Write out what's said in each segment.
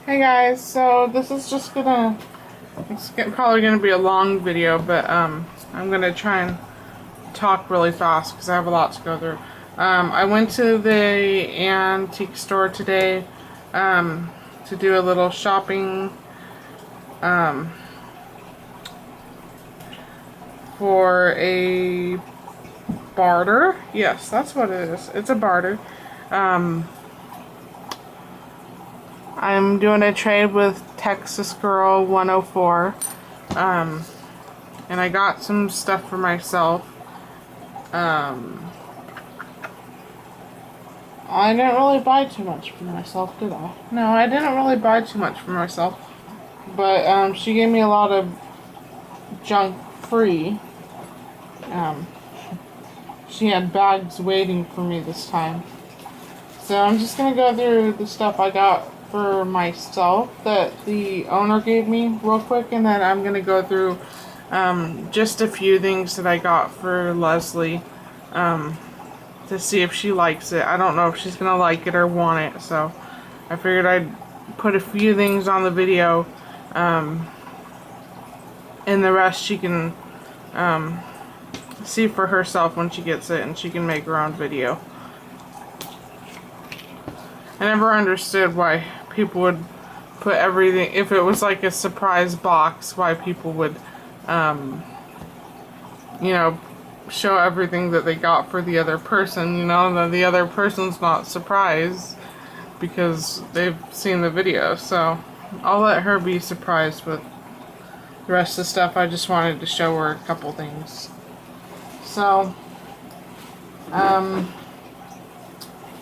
Hey guys, so this is just probably gonna be a long video, but I'm gonna try and talk really fast because I have a lot to go through. I went to the antique store today to do a little shopping for a barter. Yes, that's what it is. It's a barter. I'm doing a trade with Texas Girl 104. And I got some stuff for myself. I didn't really buy too much for myself, did I? No, I didn't really buy too much for myself. But she gave me a lot of junk free. She had bags waiting for me this time. So I'm just going to go through the stuff I got for myself that the owner gave me real quick. And then I'm going to go through just a few things that I got for Leslie to see if she likes it. I don't know if she's going to like it or want it. So I figured I'd put a few things on the video. And the rest she can see for herself when she gets it, and she can make her own video. I never understood why people would put everything, if it was like a surprise box, why people would, you know, show everything that they got for the other person, you know, and then the other person's not surprised because they've seen the video. So I'll let her be surprised with the rest of the stuff. I just wanted to show her a couple things. So,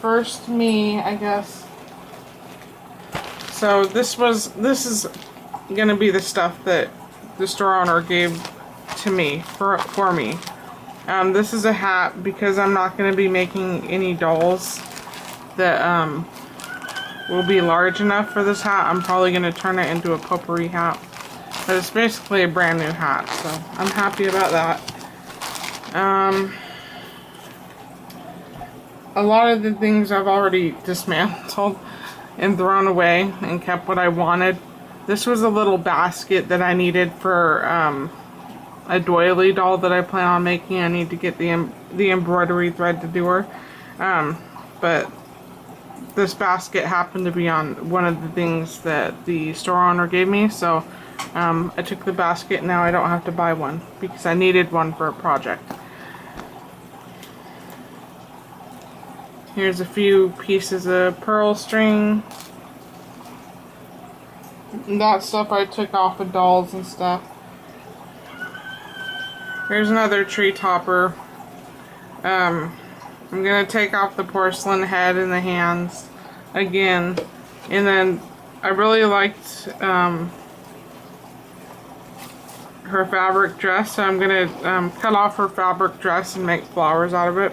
first me, I guess. So this is gonna be the stuff that the store owner gave to me, for me. This is a hat because I'm not gonna be making any dolls that, will be large enough for this hat. I'm probably gonna turn it into a potpourri hat. But it's basically a brand new hat, so I'm happy about that. A lot of the things I've already dismantled and thrown away and kept what I wanted. This was a little basket that I needed for a doily doll that I plan on making. I need to get the embroidery thread to do her. But this basket happened to be on one of the things that the store owner gave me, so I took the basket. Now I don't have to buy one because I needed one for a project. Here's a few pieces of pearl string. That stuff I took off of dolls and stuff. Here's another tree topper. I'm gonna take off the porcelain head and the hands again. And then I really liked her fabric dress, so I'm gonna cut off her fabric dress and make flowers out of it.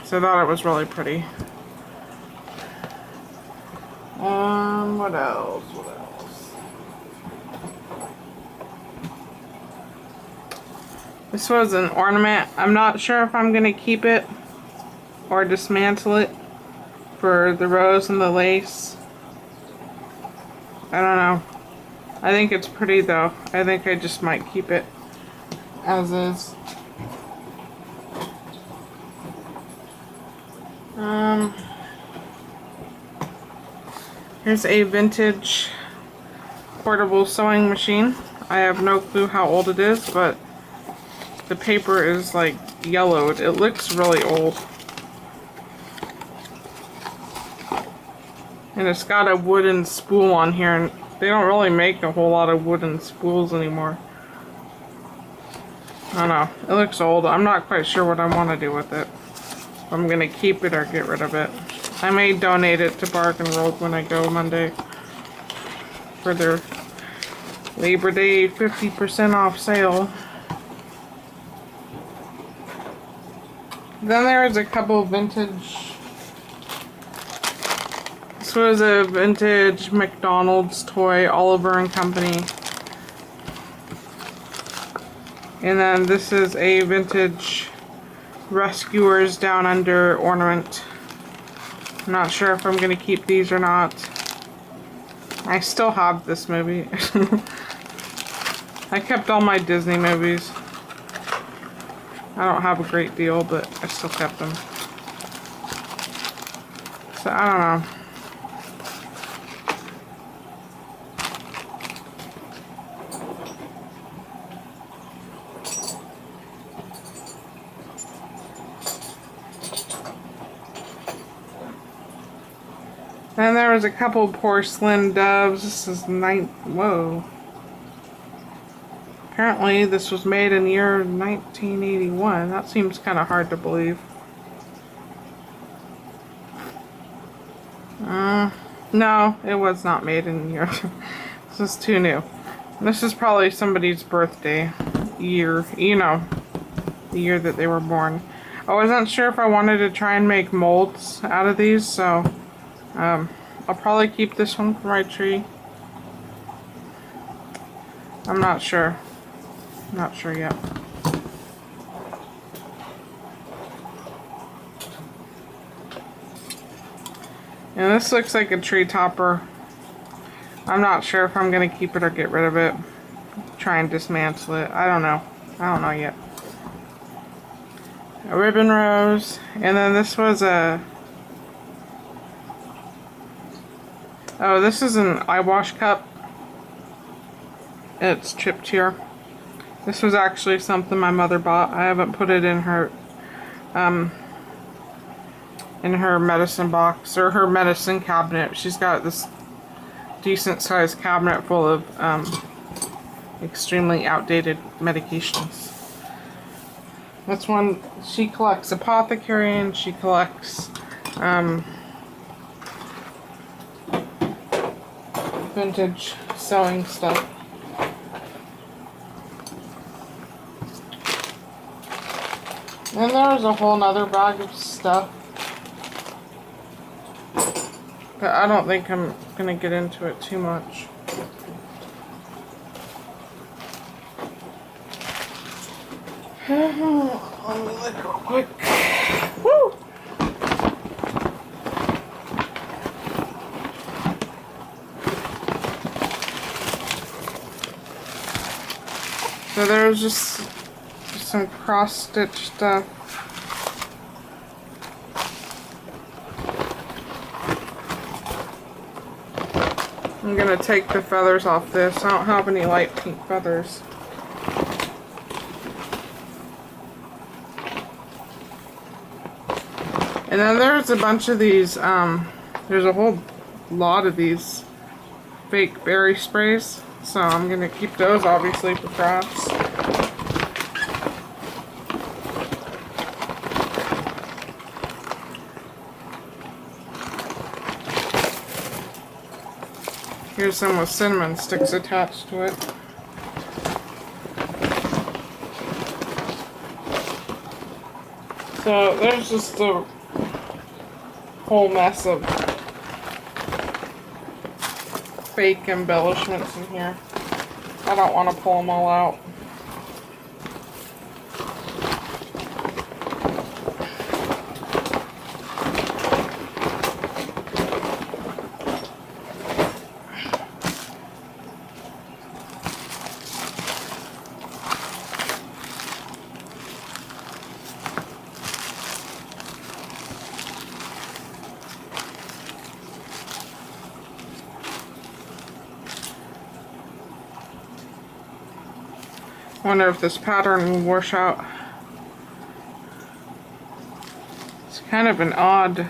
So I thought it was really pretty. What else? This was an ornament. I'm not sure if I'm gonna keep it or dismantle it for the rose and the lace. I don't know. I think it's pretty though. I think I just might keep it as is. Here's a vintage portable sewing machine. I have no clue how old it is, but the paper is like yellowed. It looks really old. And it's got a wooden spool on here, and they don't really make a whole lot of wooden spools anymore. I don't know. It looks old. I'm not quite sure what I want to do with it. If I'm going to keep it or get rid of it. I may donate it to Bargain World when I go Monday for their Labor Day 50% off sale. Then there's a couple vintage. This was a vintage McDonald's toy, Oliver and Company. And then this is a vintage Rescuers Down Under ornament. I'm not sure if I'm going to keep these or not. I still have this movie. I kept all my Disney movies. I don't have a great deal, but I still kept them. So I don't know. Then there was a couple porcelain doves. This is whoa. Apparently this was made in the year 1981. That seems kind of hard to believe. No, it was not made in the year. This is too new. This is probably somebody's birthday year. You know, the year that they were born. I wasn't sure if I wanted to try and make molds out of these, so I'll probably keep this one for my tree. I'm not sure. Not sure yet. And this looks like a tree topper. I'm not sure if I'm going to keep it or get rid of it. Try and dismantle it. I don't know. I don't know yet. A ribbon rose. And then this was a... Oh, this is an eye wash cup. It's chipped here. This was actually something my mother bought. I haven't put it in her medicine box or her medicine cabinet. She's got this decent sized cabinet full of extremely outdated medications. That's one. She collects apothecary and she collects vintage sewing stuff. And there's a whole nother bag of stuff. But I don't think I'm going to get into it too much. Let me look real quick. Woo! So there's just some cross-stitch stuff. I'm gonna take the feathers off this. I don't have any light pink feathers. And then there's a bunch of these, there's a whole lot of these fake berry sprays. So I'm gonna keep those obviously for crafts. Here's some with cinnamon sticks attached to it. So there's just a whole mess of fake embellishments in here. I don't want to pull them all out. Wonder if this pattern will wash out. It's kind of an odd, you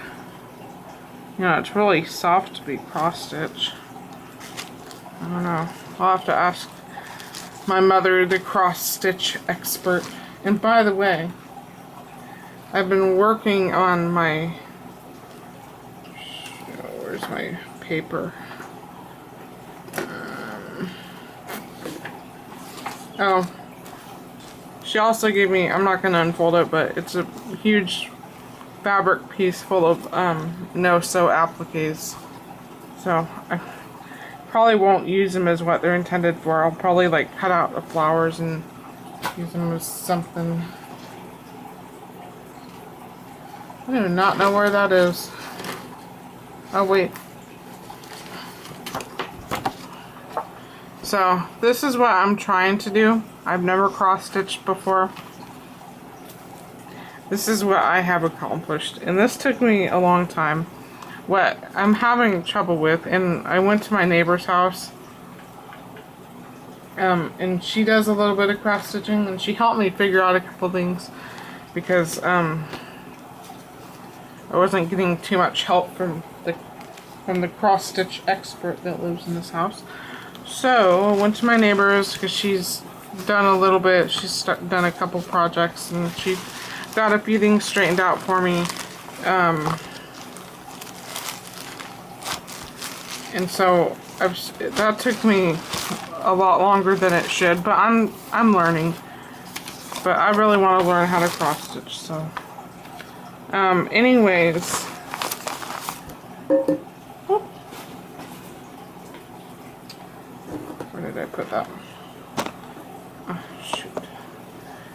know, it's really soft to be cross stitch. I don't know. I'll have to ask my mother, the cross stitch expert. And by the way, I've been working on my, where's my paper? Oh. She also gave me, I'm not going to unfold it, but it's a huge fabric piece full of no-sew appliques. So I probably won't use them as what they're intended for. I'll probably like cut out the flowers and use them as something. I do not know where that is. Oh wait. So this is what I'm trying to do. I've never cross-stitched before. This is what I have accomplished, and this took me a long time. What I'm having trouble with, and I went to my neighbor's house, and she does a little bit of cross-stitching, and she helped me figure out a couple things, because I wasn't getting too much help from the cross-stitch expert that lives in this house. So I went to my neighbor's because she's done a little bit. She's done a couple projects, and she got a few things straightened out for me. And so that took me a lot longer than it should, but I'm learning. But I really want to learn how to cross stitch. So, anyways, where did I put that? Oh, shoot.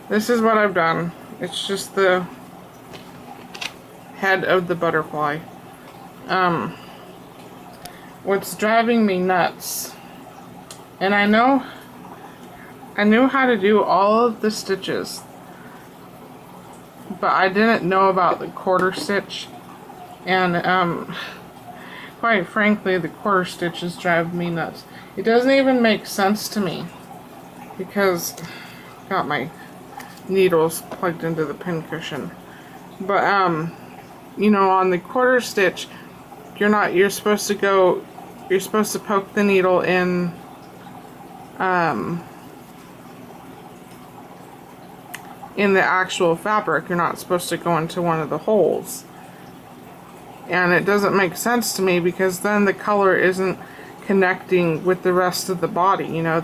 This is what I've done. It's just the head of the butterfly. What's driving me nuts, and I knew how to do all of the stitches, but I didn't know about the quarter stitch, and quite frankly, the quarter stitches drive me nuts. It doesn't even make sense to me, because I got my needles plugged into the pin cushion. But you know, on the quarter stitch, you're supposed to poke the needle in the actual fabric. You're not supposed to go into one of the holes. And it doesn't make sense to me, because then the color isn't connecting with the rest of the body. You know, I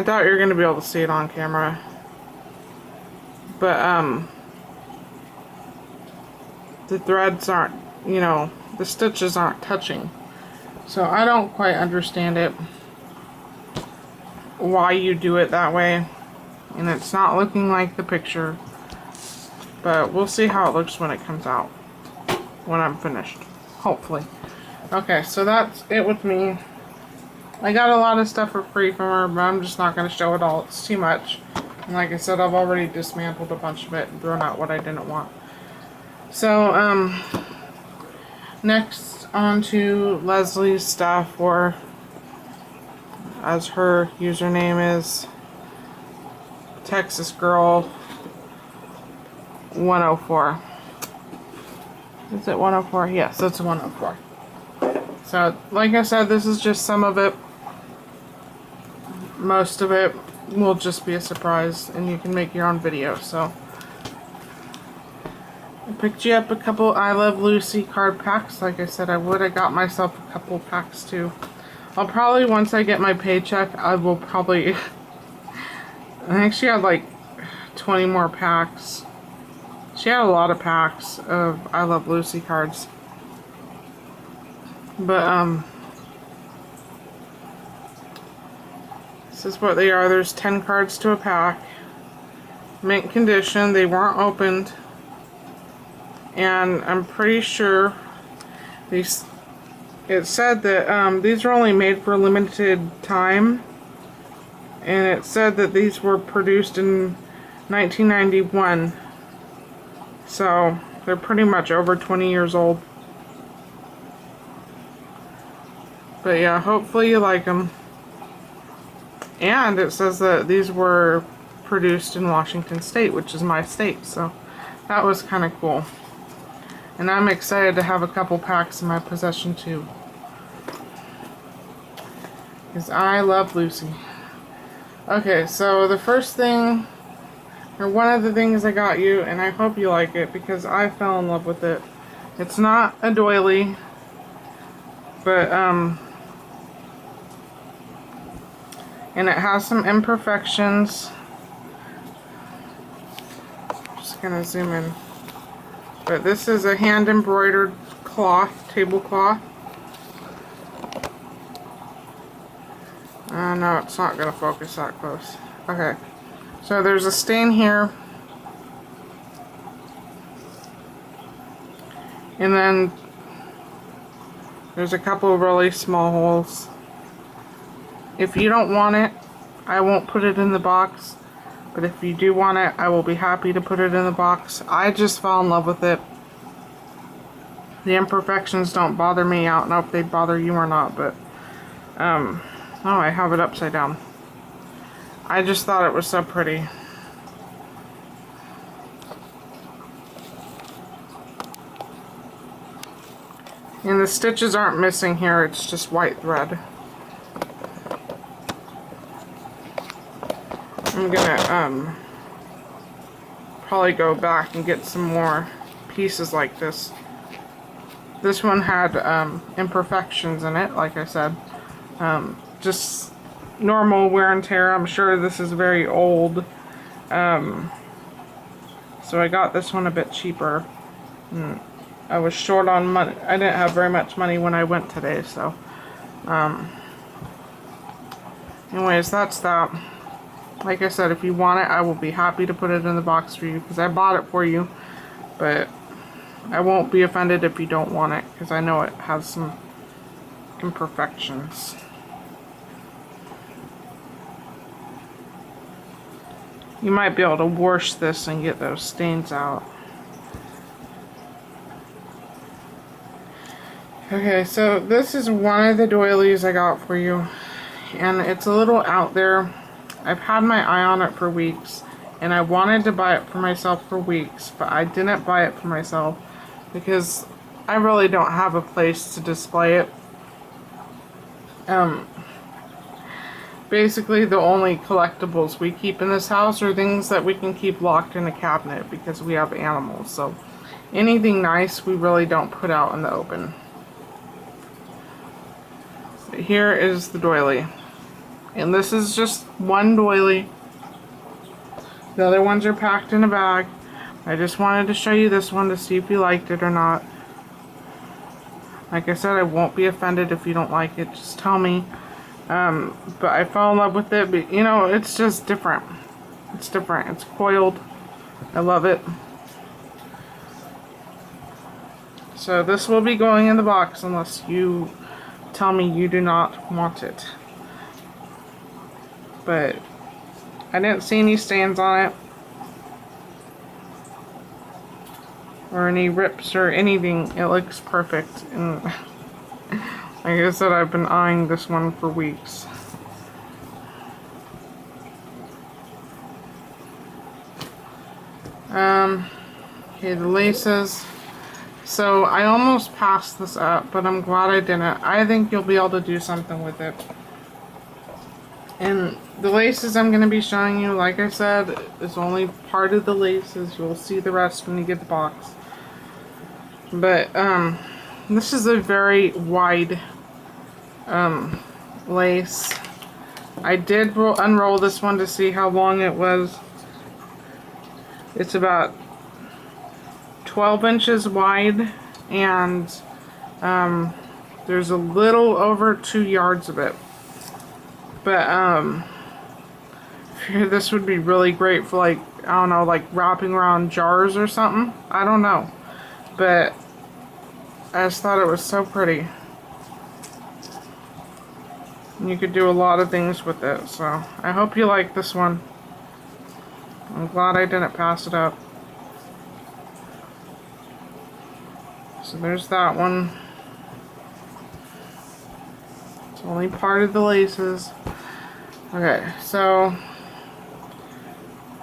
thought you were going to be able to see it on camera. But the threads aren't, you know, the stitches aren't touching. So I don't quite understand it, why you do it that way. And it's not looking like the picture, but we'll see how it looks when it comes out, when I'm finished, hopefully. Okay, so that's it with me. I got a lot of stuff for free from her, but I'm just not going to show it all. It's too much. And like I said, I've already dismantled a bunch of it and thrown out what I didn't want. So, next on to Leslie's stuff, or as her username is, Texas Girl 104. Is it 104? Yes, it's 104. So, like I said, this is just some of it. Most of it will just be a surprise, and you can make your own video. So, I picked you up a couple I Love Lucy card packs. Like I said I would. I got myself a couple packs too. I'll probably, once I get my paycheck, I will probably... I think she had like 20 more packs. She had a lot of packs of I Love Lucy cards. But, this is what they are. There's 10 cards to a pack. Mint condition. They weren't opened. And I'm pretty sure it said that these are only made for a limited time. And it said that these were produced in 1991. So they're pretty much over 20 years old. But yeah, hopefully you like them. And it says that these were produced in Washington State, which is my state. So that was kind of cool. And I'm excited to have a couple packs in my possession too, because I love Lucy. Okay, so the first thing, or one of the things I got you, and I hope you like it, because I fell in love with it. It's not a doily, but, and it has some imperfections. Just gonna zoom in. But this is a hand embroidered cloth, tablecloth. No, it's not going to focus that close. Okay, so there's a stain here. And then there's a couple of really small holes. If you don't want it, I won't put it in the box. But if you do want it, I will be happy to put it in the box. I just fell in love with it. The imperfections don't bother me. I don't know if they bother you or not, but oh, I have it upside down. I just thought it was so pretty. And the stitches aren't missing here, it's just white thread. I'm gonna probably go back and get some more pieces like this. This one had imperfections in it, like I said. Just normal wear and tear. I'm sure this is very old. So I got this one a bit cheaper. I was short on money. I didn't have very much money when I went today, so. Anyways, that's that. Like I said, if you want it, I will be happy to put it in the box for you, because I bought it for you. But I won't be offended if you don't want it, because I know it has some imperfections. You might be able to wash this and get those stains out. Okay, so this is one of the doilies I got for you, and it's a little out there. I've had my eye on it for weeks, and I wanted to buy it for myself for weeks, but I didn't buy it for myself because I really don't have a place to display it. Basically the only collectibles we keep in this house are things that we can keep locked in a cabinet because we have animals, so anything nice we really don't put out in the open. So here is the doily, and this is just one doily. The other ones are packed in a bag. I just wanted to show you this one to see if you liked it or not. Like I said, I won't be offended if you don't like it, just tell me. But I fell in love with it, but you know, it's just different. It's different. It's coiled. I love it. So this will be going in the box unless you tell me you do not want it. But I didn't see any stains on it, or any rips or anything. It looks perfect, and like I said, I've been eyeing this one for weeks. Okay, the laces. So I almost passed this up, but I'm glad I didn't. I think you'll be able to do something with it. And the laces I'm going to be showing you, like I said, is only part of the laces. You'll see the rest when you get the box. But this is a very wide lace. I did unroll this one to see how long it was. It's about 12 inches wide, and there's a little over 2 yards of it. But this would be really great for, like, I don't know, like wrapping around jars or something. I don't know. But I just thought it was so pretty. And you could do a lot of things with it. So I hope you like this one. I'm glad I didn't pass it up. So there's that one. It's only part of the laces. Okay, so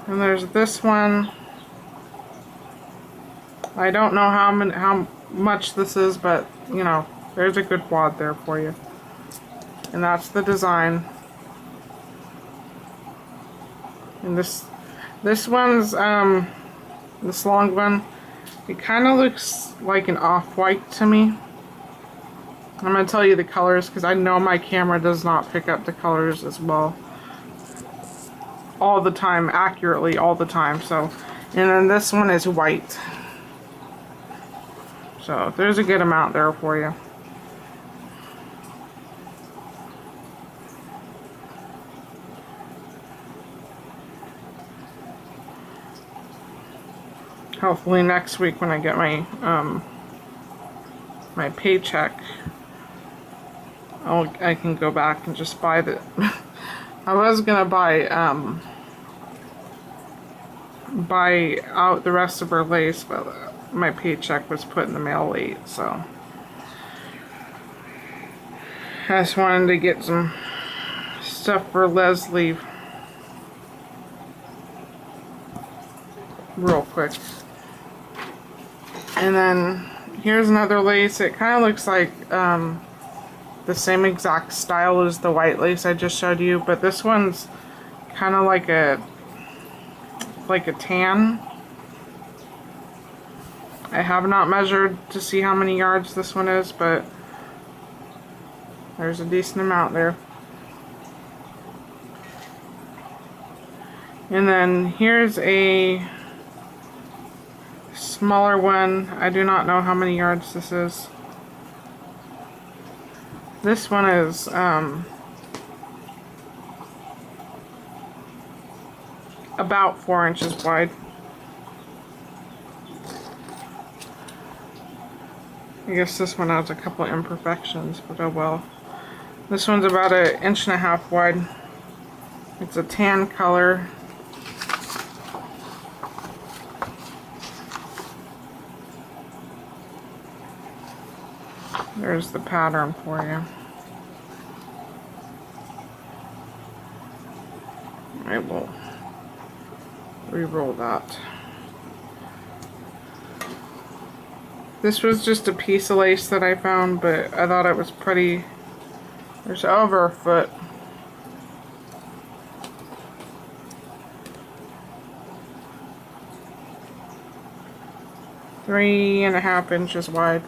and there's this one. I don't know how much this is, but you know, there's a good wad there for you. And that's the design. And this one's this long one, it kind of looks like an off-white to me. I'm going to tell you the colors because I know my camera does not pick up the colors as well all the time, accurately all the time. So, and then this one is white. So there's a good amount there for you. Hopefully next week when I get my my paycheck, I can go back and just buy the I was gonna buy out the rest of her lace, but my paycheck was put in the mail late, so I just wanted to get some stuff for Leslie real quick. And then here's another lace. It kind of looks like the same exact style as the white lace I just showed you, but this one's kind of like a tan. I have not measured to see how many yards this one is, but there's a decent amount there. And then here's a smaller one. I do not know how many yards this is. This one is about 4 inches wide. I guess this one has a couple imperfections, but oh well. This one's about 1.5 inches wide. It's a tan color. There's the pattern for you. I will re-roll that. This was just a piece of lace that I found, but I thought it was pretty. There's over a foot. Three and a half inches wide.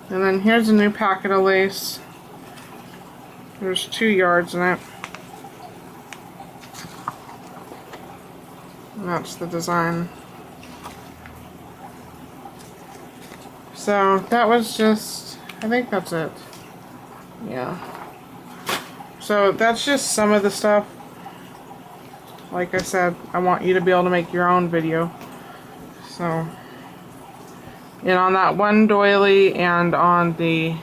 And then here's a new packet of lace. There's 2 yards in it. And that's the design. So that was just, I think that's it. Yeah. So that's just some of the stuff. Like I said, I want you to be able to make your own video. So, and on that one doily and on the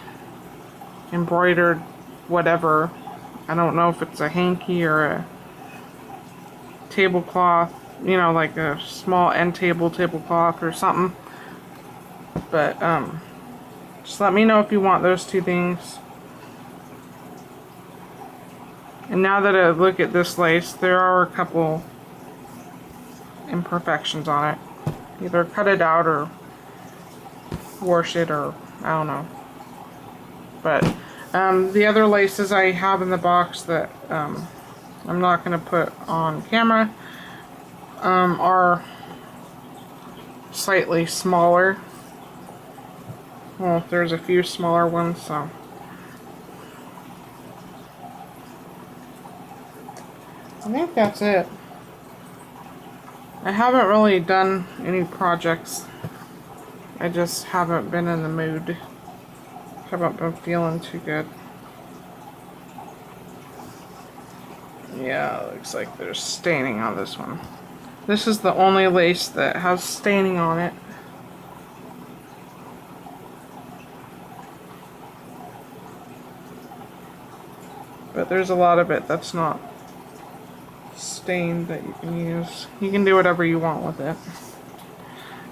embroidered whatever, I don't know if it's a hanky or a tablecloth, you know, like a small end table tablecloth or something. But just let me know if you want those 2 things. And now that I look at this lace, there are a couple imperfections on it. Either cut it out or wash it, or I don't know. But the other laces I have in the box that I'm not going to put on camera are slightly smaller. Well, there's a few smaller ones, so. I think that's it. I haven't really done any projects. I just haven't been in the mood. Haven't been feeling too good. Yeah, it looks like there's staining on this one. This is the only lace that has staining on it. But there's a lot of it that's not stained that you can use. You can do whatever you want with it,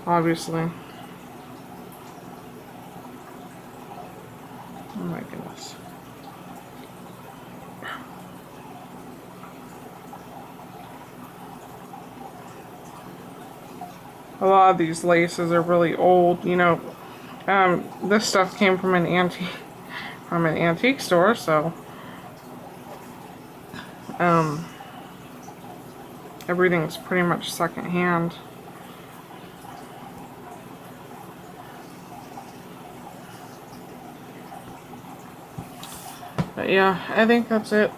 obviously. Oh my goodness. A lot of these laces are really old, you know. This stuff came from an antique store, so everything's pretty much secondhand. But yeah, I think that's it.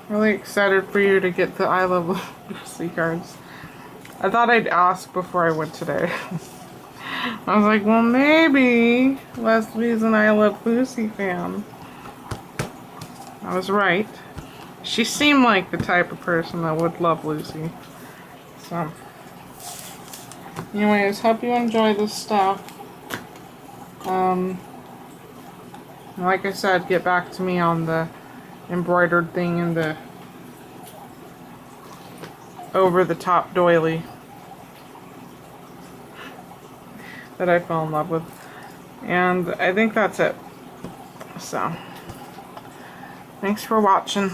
Really excited for you to get the I Love Lucy cards. I thought I'd ask before I went today. I was like, well, maybe Leslie's an I Love Lucy fan. I was right. She seemed like the type of person that would love Lucy. So, anyways, hope you enjoy this stuff. Like I said, get back to me on the embroidered thing and the over-the-top doily that I fell in love with. And I think that's it. So, thanks for watching.